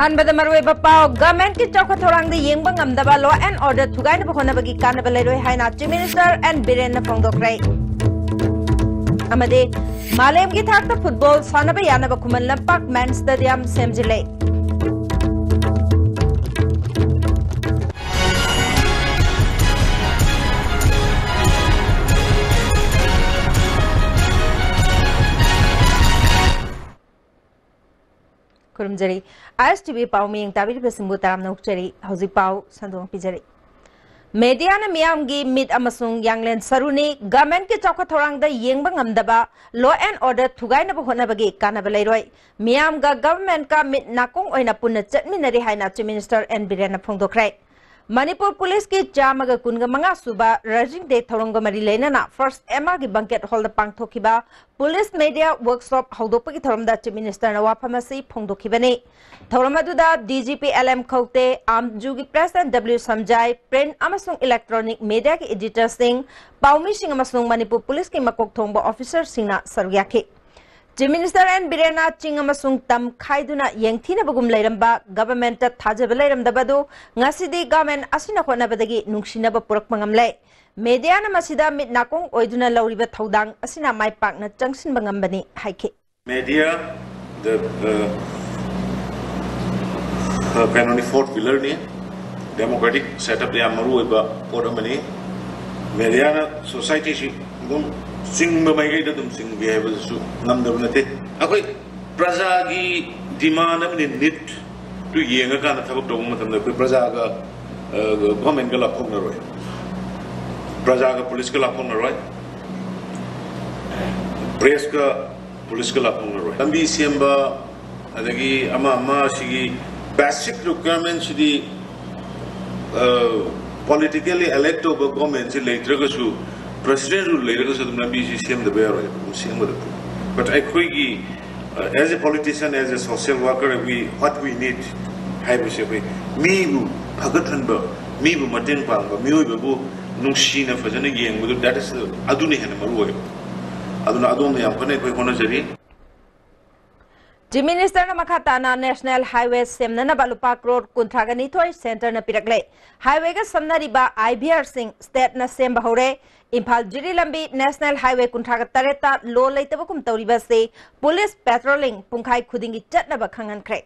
अहनबद मरुएब पाव government की चौखथौरांग येंब ngamdaba law and order thugainaba honabagi kanaba leiroi haina chief minister and biren na phongdokrai amade malem gi thakta football sanaba yanaba khuman lampak man stadium semjile Kurumjari, ISTV Pau Ming Tabi Besimutaram Nokchari, Hausi Pau, Sandong Pijari. Mediana Miamgi Mid Amasung Yanglen Saruni, Government Ki Chokatharang the Yengbang Amdaba, Law and Order Tugaina Honabagi, Kanabaleroi, Miamga Government Ka Mid Nakong Oina Puna Chetminari Haina Chief Minister and Birena Phongdokrai. Manipur Police ki Jamaga Kunga Manga Suba, Rajing De Thoronga Marilena, first Emma ki banquet hold the Pang Tokiba, Police Media Workshop Haudopaki Thorum the Chief Minister Nawapamasi Pongdokibani. Thoramaduda DGP LM Kote, Jugi Press and W Samjai, Print Amasung Electronic Media ki Editor Singh, Paumi Singh Amasung Manipur Police ki Makok Thongba Officer Singna Saryaki. Chief Minister and Birena Chingamasung Tam Kaiduna Yangtina Bagum Lairamba, Government Tajabalayram Dabadu, Nasidi Gamen Asina Honabadagi, Nukshinaba Purkmangamle. Mediana Masida Mid Nakong Oiduna Lauriba Taudang, Asina my partner Junction Bangambani, Haiki. Media, the canony fourth pillar, democratic setup, the Amaruba, Portamani, Mediana Society. Sing Bamagate them sing be able to Namdamate. Okay, Prazagi demand in knit to Yanga kind of Tabum and the Prazaga government Galaponaroi. Prazaga political Aponaroi. Preska political Aponaroi. Ambi Siamba Adagi Ama Shigi basic requirements the politically elected governments later go President will later go to the BCM the bear, but I quiggy as a politician, as a social worker, what we need, me who Pagatanba, me who Martin Panga, me who Nushina for the game, that is Aduni and Maru. Aduna, I'm going to Chief Minister Makatana National Highway Semnana Balupak Road Kuntragani Toy Center na Piragle Highway ga Samnariba IBR Singh State na Semba Hore Impal Jiri Lambi National Highway Kuntraga Tareta Low Laitabakum Tauriba se Police Patrolling Punkai Kudingi Chatnaba Kangan Kre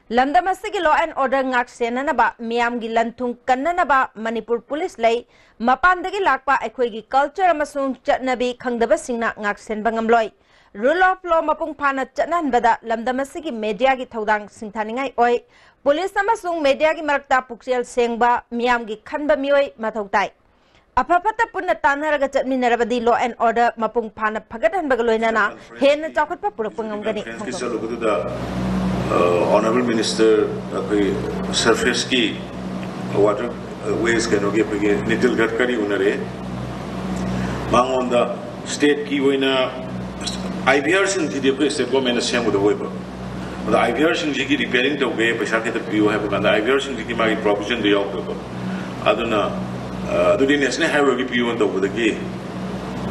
Lamdamasigi Law and Order Ngak Senanaba Miam Gilantung Kananaba Manipur Police Lay Mapandagi Lakpa Equigi Culture Amasung Chatnabi Kangdaba Singna Ngak Sen Bangamloy Rule of law mapung pana chanan bada lamdamasigi media gi thodang singthaningai oi police amasung media gi marakta puksial sengba miam gi khanba mioi mathautai apapata punna tanaraga chatminarabadi law and order mapung pana phagadan bagaloinana hen chawkhatpa purakpangamgani honorable minister surface ki water ways kanoge pege nitil gatkari unare mangon da state ki oina IBR sing the state government is with the waiver. The IBR sing jiki repairing the way Pashaki the PU have and the IBR sing jiki my provision the October. Aduna, the national highway PU and over the gay.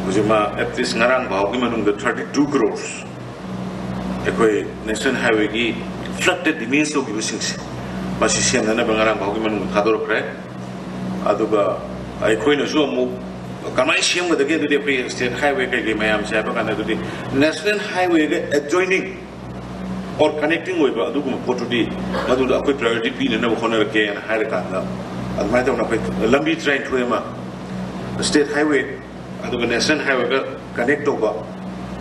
Uzima at this Narang Baugiman the 32 crores. Equa national highway flooded the means of using Masisian and Nabangarang Baugiman Hador crack. Aduba, I coin a zoom. Kamai with the gate to the state highway, Mayam Sabak and the national highway adjoining or connecting with Adugum Portuguese, Madu Aqua priority pin and no honor K and Harakana. At my town of Lambi train to Emma, the state highway, Aduga national highway connect over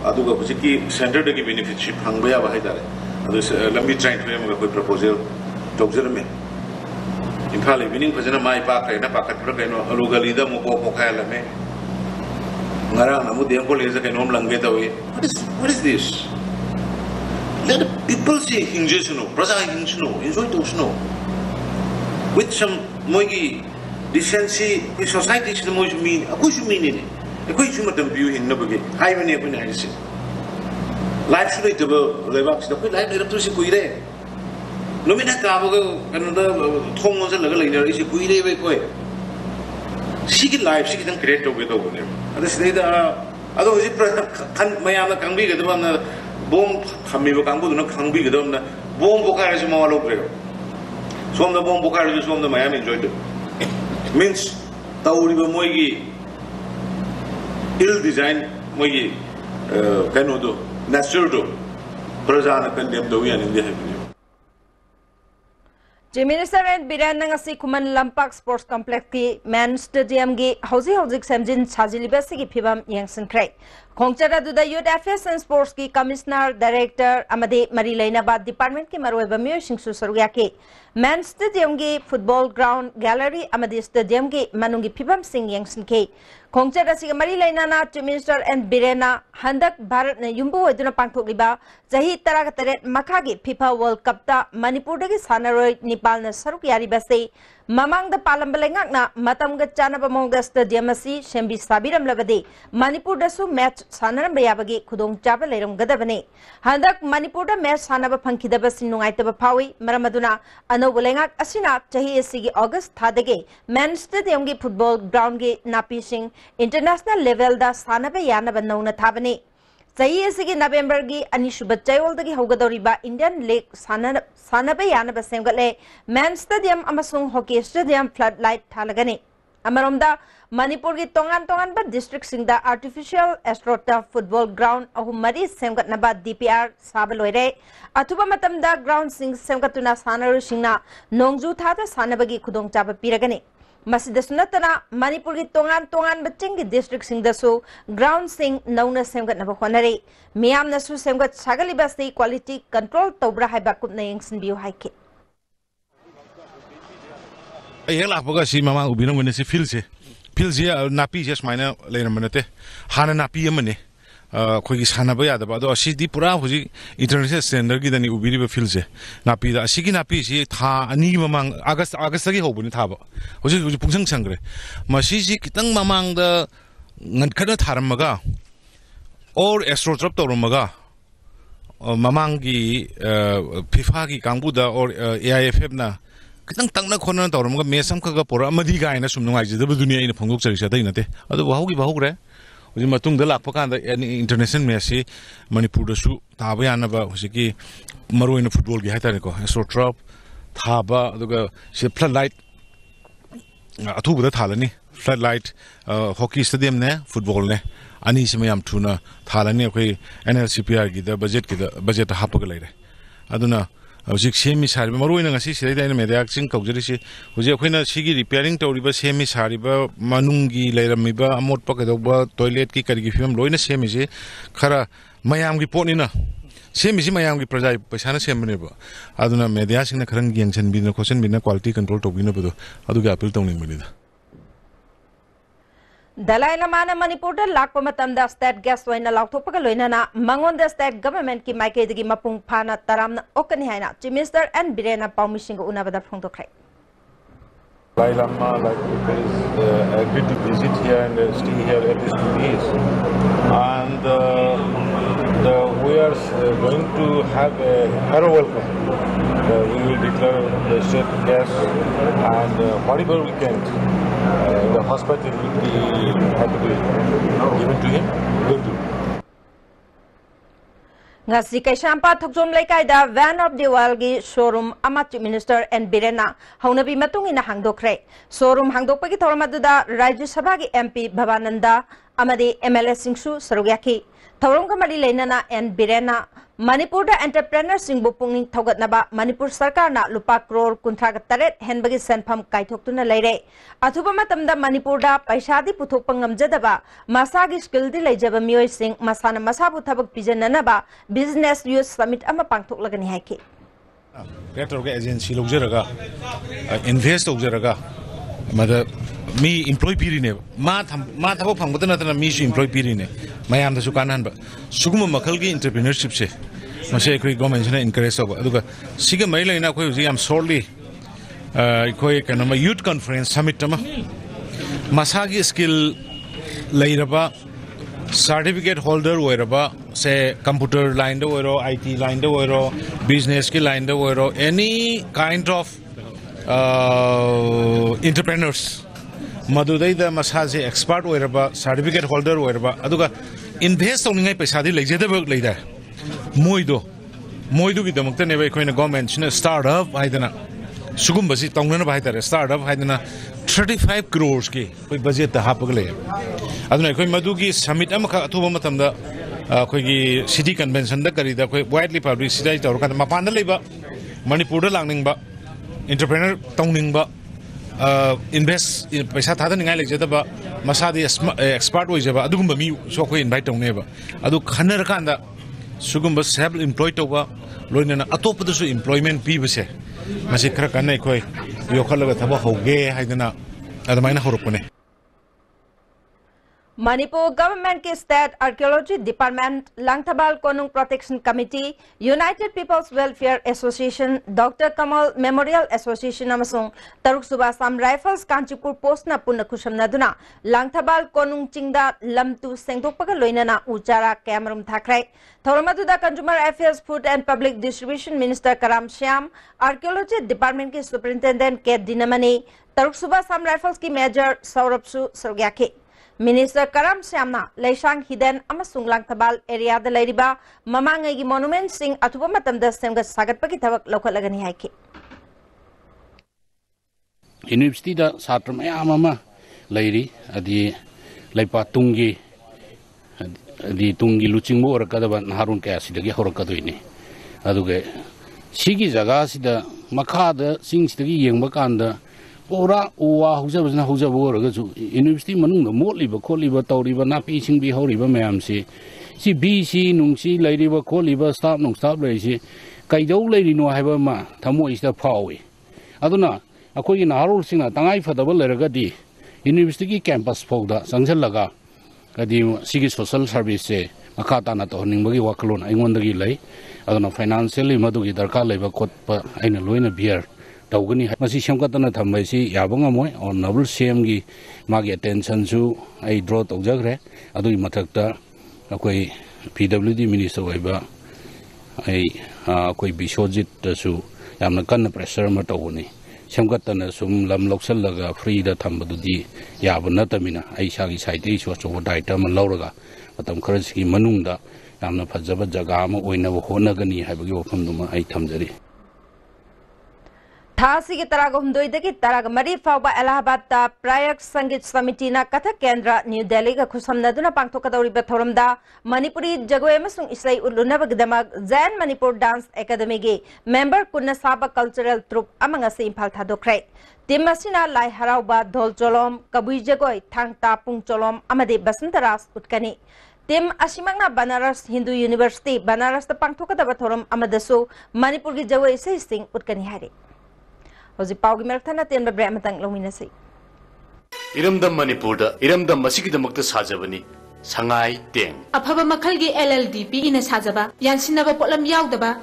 Aduga Puziki center to give benefit Hangwaya Bahida. Lambi train to Emma with proposal to observe. In Pali, winning Pazana my park and a packet Progano, Lugalida, Moko Kalame, Narana, Mudiampo is a Canom get away. What is this? Let the people see hinges, no, Praza hinge, no, enjoy to snow. With some moigi decency, with society is the most mean, a good mean in it. A good human view in Nobody, high when you can see. Life's relatable, Levax, the good life to see. No matter how another Thomas and Lagalina is a good way. She can live, she can create with over them. And this later, otherwise, Mayama can be the one bomb, Hamiva Kangu, no can be the one, bomb Bokaris Molo. Som the bomb Bukari, som the Miami enjoyed it. Means Tauriba Moigi ill design Moigi Kanodo, Natural, Prasana condemned the Wian in the heaven. Minister and Biran ngasi Kuman Lampak Sports Complex ki Man Stadium gi hausi samjin chajilibasi ki phibam yangsan krai khongchara du da Youth Affairs and Sports ki Commissioner Director amade Mari Lainabad Department ki maroi bamyo singsu sarugya ki Man Stadium gi football ground gallery amade stadium gi manungi phibam sing yangsan ki khongchara si Mari Lainana Chief Minister and Birena handak Bharat ne yumbu hoiduna pangthokliba jahi 13 makha gi FIFA World Cup ta Manipur dagi sanaroi Nepal saruk yari basi mamang da palam belengak na matam ga chana bamong stadium asi shembi sabiram labade Manipur da su match sanaram bayabagi khudong chaba leiram gadabane handak Manipur da match sanaba phangkida basi nungai taba phawi maramaduna ano belengak asina chahi asigi August thadage Man Stadium gi football ground gi napi sing international level da sanaba yana bannauna thabane Sahi asigi November gi Anishubha Chayol dagi hogadoriba Indian Lake Sanaba Yanaba Semgale Man Stadium amasung Hockey Stadium floodlight thalagani. Amaromda Manipur gi tongan ba district singda artificial astroturf football ground ahumari semgatnaba DPR sabaloire atuba matamda ground sing semgatuna sanaru singna nongju thada sanabagi khudong chaba piragani. Masida sunatana Manipur ki tongan baching ki district sing dasu ground sing nauna semgat na honare miyam na su semgat sagali basti quality control tobra haiba kup na yangsin biu haike ayel akbaga si mama ubina ngone si fil se napi jes maina leina manate hana napi amane khoi gi sana ba yada ba do si di pura huji international standard gi dani ubiri ba fil se napi da si gi napi si tha ani mamang august gi hobuni tha ba huji pungsang sangre ma si kitang mamang da ngan khana tharam maga or astroturf torum maga mamang gi FIFA gi kangbu da or AIFF na kitang tangna khona torum ga mesam kha ga pora amadi ga ina sum nungai ji da dunia ina phongok chari sa dai nate adu bahau re Uji matung dalak pakanda international match Manipur dasu thaba yana ba husiki maroina football gi haitare ko astroturf thaba aduga se floodlight athu buda thalani floodlight hockey stadium ne football ne ani se mayam thuna thalani khoi NLCPR gi da budget hapaga leire aduna Hujik semi sari maroina ngasi sidai daina mediak sing kaujari si hujik khoina sigi repairing tawriba semi sari ba manungi leiramiba amot pakadauba toilet ki karigi film loina semi si khara mayam gi potnina semi si mayam gi prajai paisana sembane ba aduna media sing na kharang yengchan bina khosen bina quality control tobina bado adu ga appeal tawning banida Dalai Lama na Manipur da lakpa matam da state guest waina lauthopaga loina na mangon da state government ki maike digi mapung phana taram na okani haina Chief Minister and Birena Paumising unabada phongtokrai Dalai Lama agreed to visit here and stay here at least 2 days and we are going to have a thorough welcome. We will declare the state guest and whatever we can the hospital will be happily given to him. We will do. Ngasi kay Shampa Thokjom Laikai da Van of the Walgi showroom ama Chief Minister and Birena haunabi matung ina hangdokre showroom hangdokpagi thormadu da Rajya Sabha gi MP Bhavananda amadi MLA Singsu Sarugyaki thorong kamari leinana and Birena Manipur da entrepreneur singbu pungning thogatnaba Manipur sarkar na lupa crore 38 henbagi senpham kaithoktuna leire athuba matamda Manipur da paisadi puthokpa ngamjadaba masagi skill di leijaba mioi sing masana masabu thabak pijananaba business youth summit ama pangthoklagani haike petrol ga agency lojaraga invest lojaraga mada mi employee piri ne ma thabo phangbada na mi su employee piri ne mayam da su kanan ba suguma makal gi entrepreneurship se mase koi government ne encourage ba aduga siga mai laina koi ji am sorely koi kana ma youth conference summit ma masagi skill leiraba certificate holder oiraba say computer line da oiro IT line da oiro business ki line da oiro any kind of entrepreneurs Madudai da massage expert oiraba certificate holder oiraba aduga invest owning ai paisa di leijadaba leida moido gi damakta ne ba koina government sina start up aidana सुगुम्बसी तौनना हाइतारे startup हाइदना 35 crores की कोई budget ता हापगले अदुना कोई मधुगी summit अमखा अथुबा मतमदा कोई city convention दा करीदा कोई वाइडली पब्लिसिटी तौरका मपान लेबा मणिपुर लांगनिंगबा एंटरप्रेन्योर तौनिंगबा इन्वेस्ट पैसा थादनिंगाय लेजदबा मसादी एक्सपर्ट ओइजबा अदुगुम्बा मी सो कोई इनवाइट तौनेबा अदु खनर कांदा सुगुम्बा सेल्फ एम्प्लॉय तौबा लोइनना अतोपदसु एम्प्लॉयमेंट पीबसे मसी खरा कन्नै कोई योखलगा थबा होगे हाइदना अदमाइना होरपने Manipur Government के State Archaeology Department, Langthabal Konung Protection Committee, United People's Welfare Association, Dr. Kamal Memorial Association amasung Taruk Subasam Rifles Kanchipur Post na punna kushamnaduna Langthabal Konung Chingda Lamtu Sengtokpaga loinana Uchara Camerum Thakrai. Thoramaduda Consumer Affairs, Food and Public Distribution Minister Karam Shyam, Archaeology Department के Superintendent K. Dinamani, Taruk Subasam Rifles की Major Saurabsu Sargyake. Minister Karam Shyamna, Leishang Hidden amasung Langthabal area the Ladiba, Mamangagi Monument Sing Atuba Matam the Sem Sagat Pakitavak local Lagani Hike. University da Satram Amama Lady at the Lepa Tungi, the Tungi Luching or Kadavan Harun Kasi, the Gehorakaduini. Aduge Shigi Zagasi, the Makada sings the young Makanda. Ora Oa Husa was not Husa Warga University Manunga, Motliba, Coliba, Tauriba, Napi, Singbi, Horiba, Mamsi. See BC, Nungsi, Lady, Coliba, Stop, no stop, lazy. Kaido lady no have a ma, Tamo is the Powy. Aduna, a queen in Harold Singer, Tangai for the Valleragadi, University campus Fogda, Sansalaga, Gadim, Sigi Social Service, Makatana, Toningbagi Wakalon, I wonder lay. Aduna financially, Madugi, Darka, Leva, Kotpa, and a Luina beer. Tawgani masi shamkatana thambaisi yabanga moy honorable CM gi magi attention su ai draw tawjagre adui mathakta akoi PWD minister oiba ai akoi Bishojit su yamna kan pressure ma tawni shamkatana sum lam loksal laga free da thambadudi yabna tamina ai sagi saite su so item lawraga matam kharasi manungda yamna phajaba jaga ma oina honagani haibagi wafamduma ai thamjari Thasi ki taraga humdoi ki taraga mari fauba Allahabad ta Prayak Sangit Samiti na Kathak Kendra New Delhi ka khusamnaduna pangthokadauri bathoramda Manipuri jagoi amasung isai ulunabagdamag Zen Manipur Dance Academy ge member kunna saba cultural troupe amanga se Imphal thadokrai Timasina lai harauba dhol cholom kabui jagoi thangta pung cholom amade basantaras utkani Tim Ashimangna Banaras Hindu University Banaras ta pangthokadaba thoram amadasu Manipur gi jagoi se sing utkani hari Hoji Pau gi merthana ten babre amatang lominasi Iramdam Manipurda Iramdam Masikidamukta Sajabani Sangai Teng Afaba Makalgi LLD pi ina sajaba Yansinaba Potlam Yaudaba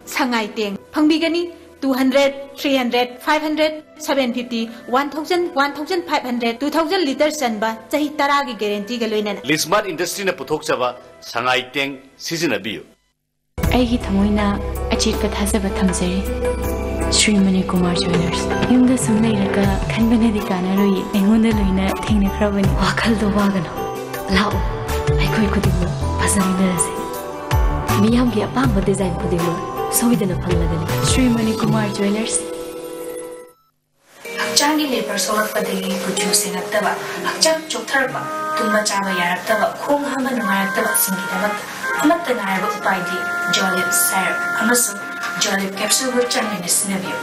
Sangai Teng Pangbigani 200, 300, 500, 750, 1000, 1500, 2000 liters sanba Sahi taragi guarantee galoinan Lismar industry na puthokchaba Sangai Teng Sizinabiyu Aigi thamoina achit pathasaba thamjari Sri Kumar Jewelers. Yumda sumnai raka khanbana dikana roi engona loina thengna khrabani wakal do wagana lao aikoi kudimu pasarina rase miyam gi apamba design kudimu soidana phanglagani Sri Kumar Jewelers Hakchangi labor solak padagi kuju sengattaba hakchang choktarba tumba chaba yaraktaba khong hama nungayaktaba singidamak amatta naraba upaidi jolip syrup amasu Jolip capsule with Chinese Navy.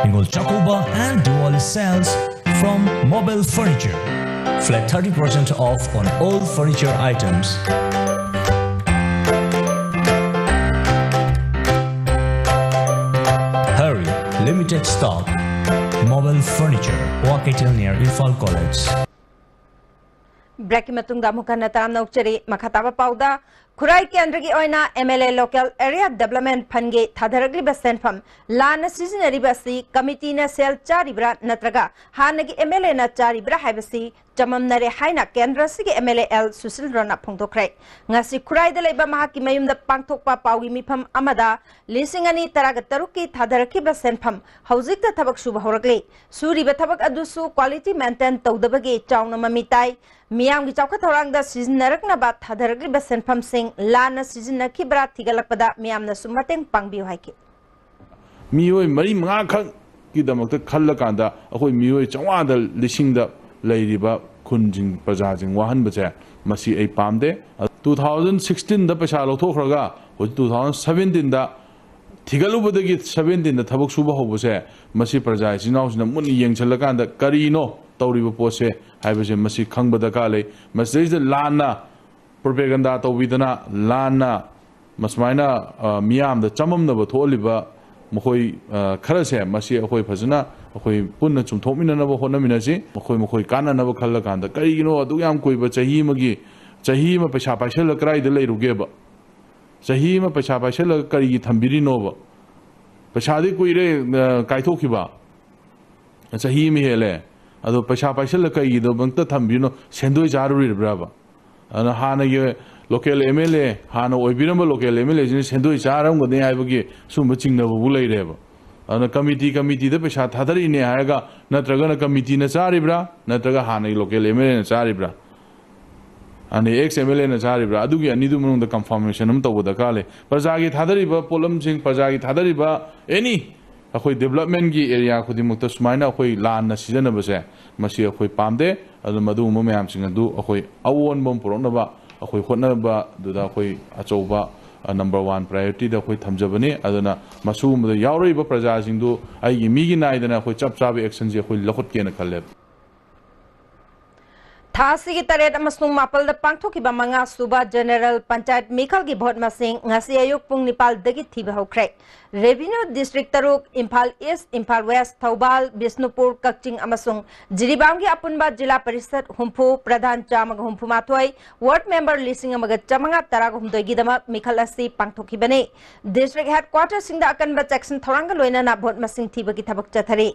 Ingol Chakoba and Diwali sales from Mobile Furniture. Flat 30% off on all furniture items. Hurry, limited stock. Mobile Furniture, Wakatel near Infal College. Breki matung da mukana taram na ukchari makhataba pauda खुराई केंद्र की ओइना MLA local area development fund के थादरगलिबा सेनफम लाना सिजनरिबासी committee ने cell चारिब्रा नत्रगा हानगी MLA ना चारिब्रा हाइबसी चममनरे हाइना केंद्र सिगे MLA L सुशील रोना फोंदोखरे ngasi Khurai the लेबा महाकी मयुमदा पांगथोकपा पाउगी मिफम अमदा लिसिंगनी तराग तरुकी थादरकिबा सेनफम हौजिकता थबक सुबा होरगले सुरिबा थबक अदुसु क्वालिटी मेंटेन तौदबगे चाउना ममिताई मियाम की चौका थोरांगदा सिजनरकना बात थादरगलिबा सेनफम सिंग लाना सिजनरकिब्रा थिगलकपदा मियामना सुमतेंग पांगबियो हाइके मियोय मरी मंगा खक की दमकत खल्लकांदा अखोय मियोय चवादा लिसिंगदा लेरिबा खुनजिंग प्रजाजिंग वाहनबसे मसी ए पामदे 2016 दा पैसा लौथोखरगा 2017 दा थिगलुबदगी 17 दा थबक सुबा होबसे मसी प्रजा जिनाउसना मुनि येंगछलकांदा करीनो तौरिबा पोसे हाइबसे मसी खंगबदा काले मसीज लाना प्रोपेगेंडा तौबिदना लाना मसमाइना मियाम दा चममनबा थोलिबा मखोई खरसे मसी अखोई फजना अखोई पुन्न चुमथोमिननबा होनमिनसी मखोई काननबा खल्लकांदा करीनो अदु याम कोइबा चही म पैसा पाइसल कराइद लेरुगेबा चही म पैसा पाइसल करी थंबिरिनोबा पैसादि कुइरे काइथोखिबा चही म हेले अदो पैसा पाइसल कईदो बंत थंबिरिनो सेंदोय जारुरिब्राबा अन हानगे लोकल MLA हाना ओइबिरम लोकल MLA जिन सेंदोय चारमगने हाइबगे सुम चिंगनबु लेरेबा अन कमिटी द पैसा थादरिने हायगा नत्रगन कमिटी न चारिब्रा नत्रगा हाना लोकल MLA न चारिब्रा अने एक्स MLA न चारिब्रा अदुगी अनिदु मनुंग द कंफर्मेशन हम तबो दकाले प्रजागी थादरिबा पोलम सिंग प्रजागी थादरिबा एनी अखोई डेवलपमेंट की एरिया खुदिमुक्त सुमाइना अखोई लान सिजनबसे मसी अखोई पामदे अदु मदु मयाम सिंग अदु अखोई अवोन बम पुरोनबा अखोई होटनबा दुदा अखोई अचौबा नंबर 1 प्रायोरिटी द अखोई थमजबने अदुना मसु मद यावरिबा प्रजा सिंगदु आइगी मीगी नाइदना अखोई चप चाबे एक्शन जे अखोई लखुटकेना खल्ले थासी तरेट मापल पांथोखिबा मंगा सुबा जनरल पंचायत मिखल की भोट मसिंग ngasi ayuk pung nipal dagi thiba hokre revenue district तरुक इम्फाल ईस्ट इम्फाल वेस्ट थौबाल बिष्णुपुर कक्चिंग अमसुंग जिरीबाम की अपुनबा जिला परिषद हुम्फु प्रधान चामग हुम्फु माथोय वार्ड मेंबर लिसिंग अमग चमंगा तराग हुमदोय गिदमा मिखल असि पांथोखिबने डिस्ट्रिक्ट हेडक्वार्टर सिंग दा अकनबा सेक्शन थोरांग लोइना भोट मसिंग थिबगी थबक चथरे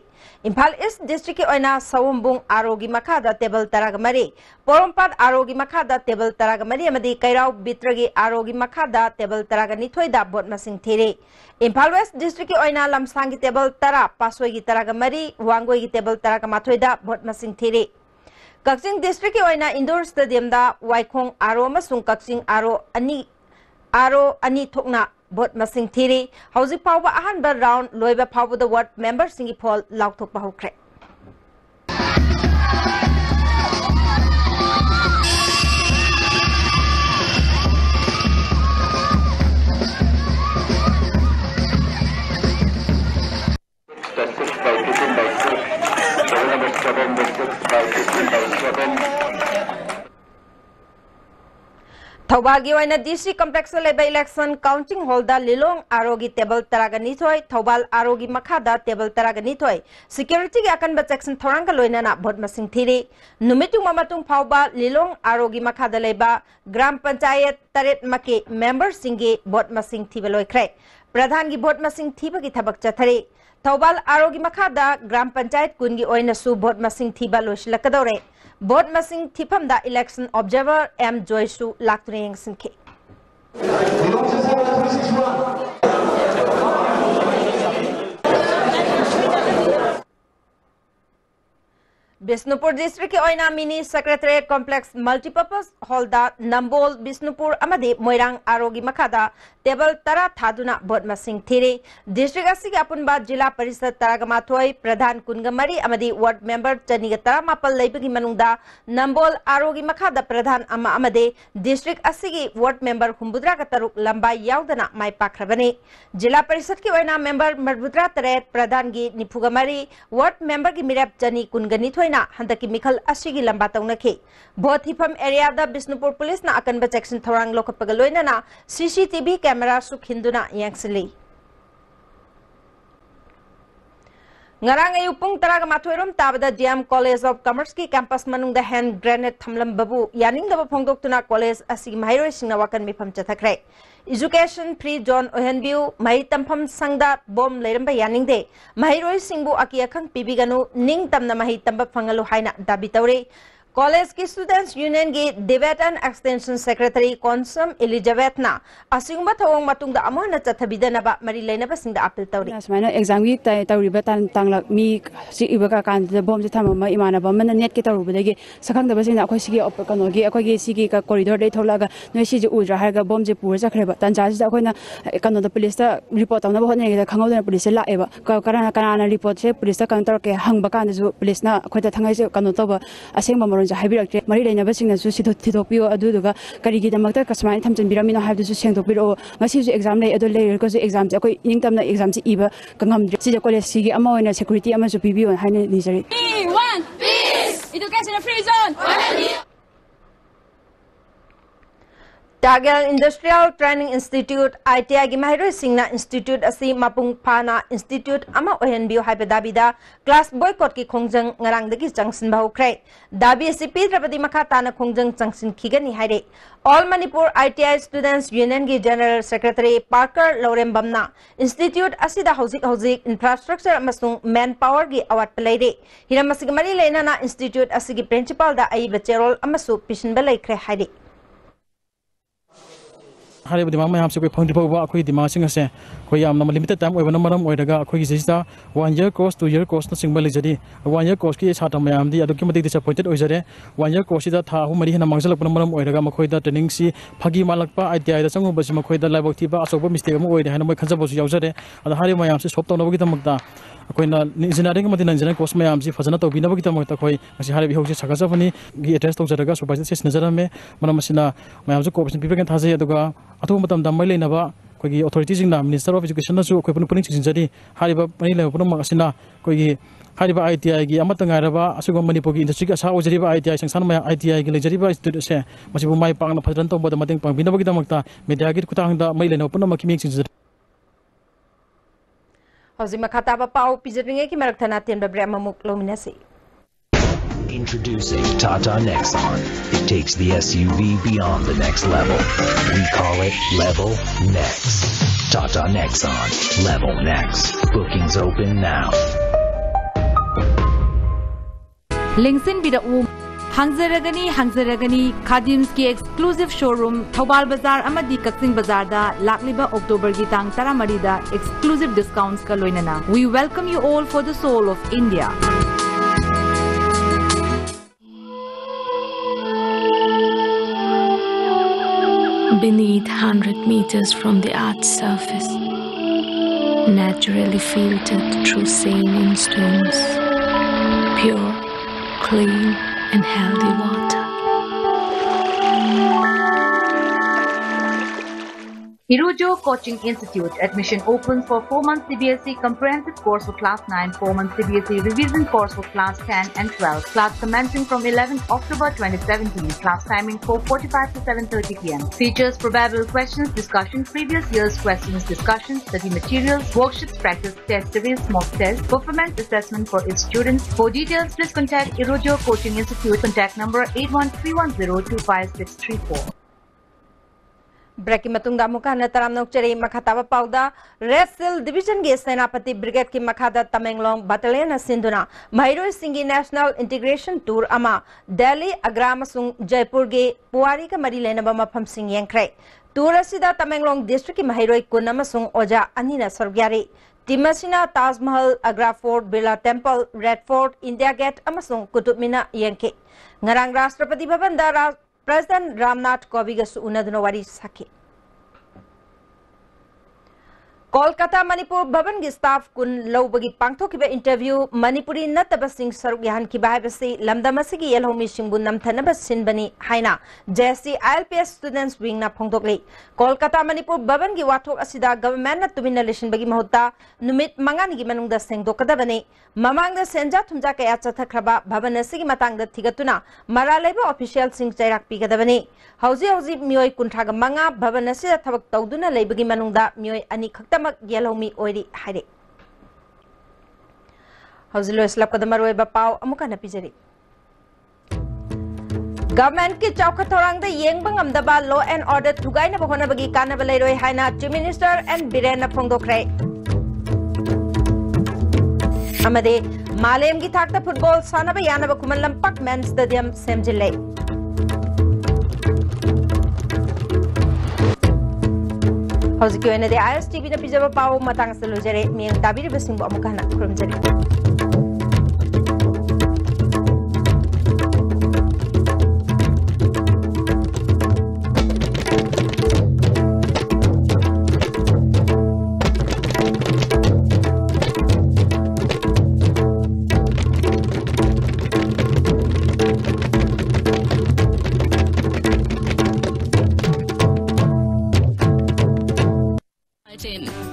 इम्फाल ईस्ट डिस्ट्रिक्ट की ओइना सवुम्बुंग आरोगी मखादा टेबल तराग मरी पोरमपाद आरोगी मखादा टेबल तराग मरी अमदी कैराव बित्रगी आरोगी मखादा टेबल तराग निथोयदा भोट मसिंग थिरे इम्फाल वेस्ट डिस्ट्रिक्ट की ओइना लमसांग की टेबल तरा पासोई की तराग मरी वांगोई की टेबल तराग माथोयदा भोट मसिंग थिरे कक्चिंग डिस्ट्रिक्ट की ओइना इंडोर स्टेडियम दा वाइखोंग आरो मसुंग कक्चिंग आरो अनि थोकना भोट मसिंग थिरे हौजिक फावबा अहानबा राउंड लोइबा फावबा वार्ड मेंबर सिंगी फॉल लाउथोकपा होख्रे थौबाल की डिस्ट्रिक्ट कम्प्लेक्स लेबा इलेक्शन काउंटिंग हॉल दा लिलोंग आरोगी टेबल तराग निथोय थौबाल आरोगी मखादा टेबल तराग निथोय सिक्योरिटी की अकनबा सेक्शन थोरांग लोइना भोट मसिंग थिरे नुमितुंग ममतुंग फावबा लिलोंग आरोगी मखादा लेबा ग्राम पंचायत तरेट मके मेंबर सिंगे भोट मसिंग थिबा लोइख्रे प्रधान की भोट मसिंग थिबगी थबक चथरे थौबाल आरोगी मखादा ग्राम पंचायत कुनगी ओइनसु भोट मसिंग थिबा लोइसलकदौरे भोट मसिंग थिफम दा इलेक्शन ऑब्जर्वर M जोयसु लाक्तुने यंगसिंखे बिष्णुपुर डिस्ट्रिक्ट की ओइना mini secretariat complex multipurpose hall दा नंबोल बिष्णुपुर अमदे मोइरांग आरोगी मखादा टेबल तरा थादुना भोट मसिंग थिरे डिस्ट्रिक्ट असिगी अपुनबा जिला परिषद तराग माथोय प्रधान कुनगमरी अमदि वार्ड मेंबर चनिग तरा मापल लेबगी मनुंगदा नंबोल आरोगी मखादा प्रधान अमा अमदे डिस्ट्रिक्ट असिगी वार्ड मेंबर हुम्बुद्रा का तरुक लंबाई यावदना माय पाखरबने जिला परिषद की ओइना मेंबर मरबुद्रा तरेट प्रधान की निफुगमरी वार्ड मेंबर की मिरेप चनी कुनगनी थोय हंदकी मिखल असिगी लंबा तौनखे भोट हिफम एरिया दा बिष्णुपुर पुलिस ना अकनबा सेक्शन थोरांग लोखपगा लोइना CCTV कैमरा सुखिंदुना यांगसली ngarang ayu pung taraga mathoirom tabada DM College of Commerce ki campus manungda hand grenade thamlam babu yaning da phongdok tuna college asi mairoi singna wakan mifam chathakrai education free zone ohenbiu mai tampham sangda bom leiramba yaning de mairoi singbu akia khang pibiganu ning tamna mahi tamba phangalu haina dabi tawre College ki Students Union ki Debate and Extension Secretary Consum Elizabeth na asingba thawong matungda amona chathabida naba mari leinaba singda appeal tawri asmana exam gi tawriba tanglak mi si ibaka kan de bom je thamama imanaba man net ki tawrubadagi sakhang da basina akhoi sigi op kano gi akhoi gi sigi ka corridor de tholaga noi si je udra harga bom je pura jakhreba tanja ji akhoi na kano da police ta report tawna bo ne gi khangau na police la eba kana report se police ta counter ke hangba kan ju police na akhoi ta thangai je kano to ba asengba Habirak Mari Lena Basing and Susi Topio Aduga, Karigi the Makta Kasman Tamton Biramino have to send to Biro, Massi exam lay at later because the exams, income exams, Eva, Kangam, Sidakole Sigi, Amo and security, Amazo PB and Hannah Nizari. One, peace! Education a free zone! Tagal Industrial Training Institute ITI gi mahiro singna institute asi mapung phana institute ama ohenbiu haiba dabida class boycott ki khongjang ngarang dagi changsin bau krai dabi CP drapadi makha tana khongjang changsin khigani haire All Manipur ITI Students Union gi General Secretary Parker Lorembamna institute asida housing infrastructure amasung manpower gi awat palaire hiramasig mari leina na institute asigi principal da ai bacherol amasu pishin balai krai haire Hari budi mama hamsi koi phangdi phawa akhoi dima sing ase koi yamna limited time oibana maram oidaga akhoi gi sista 1 year course 2 year course na singba lejadi 1 year course ki chhata mayam di adu ki mati disappointed oijare 1 year course da tha hu mari hena mangjalak pana maram oidaga makhoi da training si phagi malakpa ITI da changu basi makhoi da laibok thi ba asoba mistake am oide hena moi khanja bosu yaujare adu hari mayam si sop tawna bagi tamakta akoina engineering mati engineering course mayam si fajana tawbina bagi tamakta khoi ngasi hari bi hosi sagaja pani gi address tawjaraga supervisor ses najarame manam masina mayam ju cooperation people kan thaje aduga atu matam damai leinaba koigi authorities ingna minister of education na su koi puning sinjari hariba pani le punam asina koigi hariba ITI gi amata ngaraba asugo manipur gi industry ga sa ojariba ITI sangsan ma ITI gi lejariba institute se masibu mai pangna phadran to boda mating pang binabagi damakta media gi kutang da mai lena punam ki mik sinjari Hausi makataba pau pijaringe ki marakthana temba brema muk lominasi Introducing Tata Nexon. It takes the SUV beyond the next level. We call it Level Next. Tata Nexon. Level Next. Bookings open now. Lingsin Bidau. Hangzaragani Khadims ki exclusive showroom Thobal Bazaar amadi Kaksing Bazaar da lakliba October gi tang taramari da exclusive discounts ka loinana. We welcome you all for the soul of India. Beneath 100 meters from the Earth's surface, naturally filtered through saline stones, pure, clean and healthy water. Irujo Coaching Institute admission open for 4-month CBSE comprehensive course for class 9, 4-month CBSE revision course for class 10 and 12. Class commencing from 11th October 2017. Class timing 4:45 to 7:30 p.m. Features probable questions, discussion, previous year's questions, discussions, study materials, worksheets, practice test series, mock test, performance assessment for its students. For details, please contact Irujo Coaching Institute. Contact number 81310256634. Break matungda mukana taram nokchari makhataba pauda Red Seal Division ge Senapati Brigade ki makhada Tamenglong Battalion Sinduna Mairo Singi National Integration Tour ama Delhi Agra amasung Jaipur ge Puwari ka mari lenaba mafam sing yengkrai Tour asida Tamenglong District ki Mairoi kun amasung Oja anina sargyari Timasina Taj Mahal Agra Fort Birla Temple Red Fort India Gate amasung Kutub Mina yengke ngarang Rashtrapati Bhavan da President Ramnath Kovind su unaduna wari sakhi Kolkata Manipur Bhavan gi staff kun lobagi pangthokiba interview Manipuri nataba sing saruk yahan ki baibasi lamdamasigi yelhomi singbu namthanaba sinbani haina JSC ILPS students wing na phongdokli Kolkata Manipur Bhavan gi wathok asida government na tumina lishin bagi mahutta numit mangani gi manungda sengdokadabani mamangda senja thumja kaya chathakraba Bhavan asigi matangda thigatuna maralaiba official sing chairak pigadabani hauji mioi kunthraga manga Bhavan asida thabak tawduna leibagi manungda mioi ani khakta Yellow me oily hide. Hausi lo slap kada maroi ba pau amuka na pijari. Government ki chauka thorang da yeng bangam da ba law and order thugai na bahona bagi kana balai roi haina Chief Minister and Biren na phongdokre. Amade Malem gi thakta football sana ba yana ba kuman lampak men stadium semjile. Hausi ki wena de ISTV na pijaba pau matang sa lojare miyang tabiri basing bo amuka na kurumjari.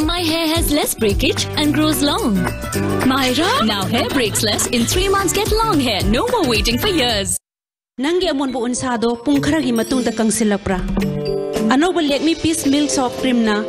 My hair has less breakage and grows long. Myra, now hair breaks less. In 3 months, get long hair. No more waiting for years. Nangi amon bu unsado pung kharagi matung da kang silapra. Ano ba Lakme Peace Milk Soft Cream na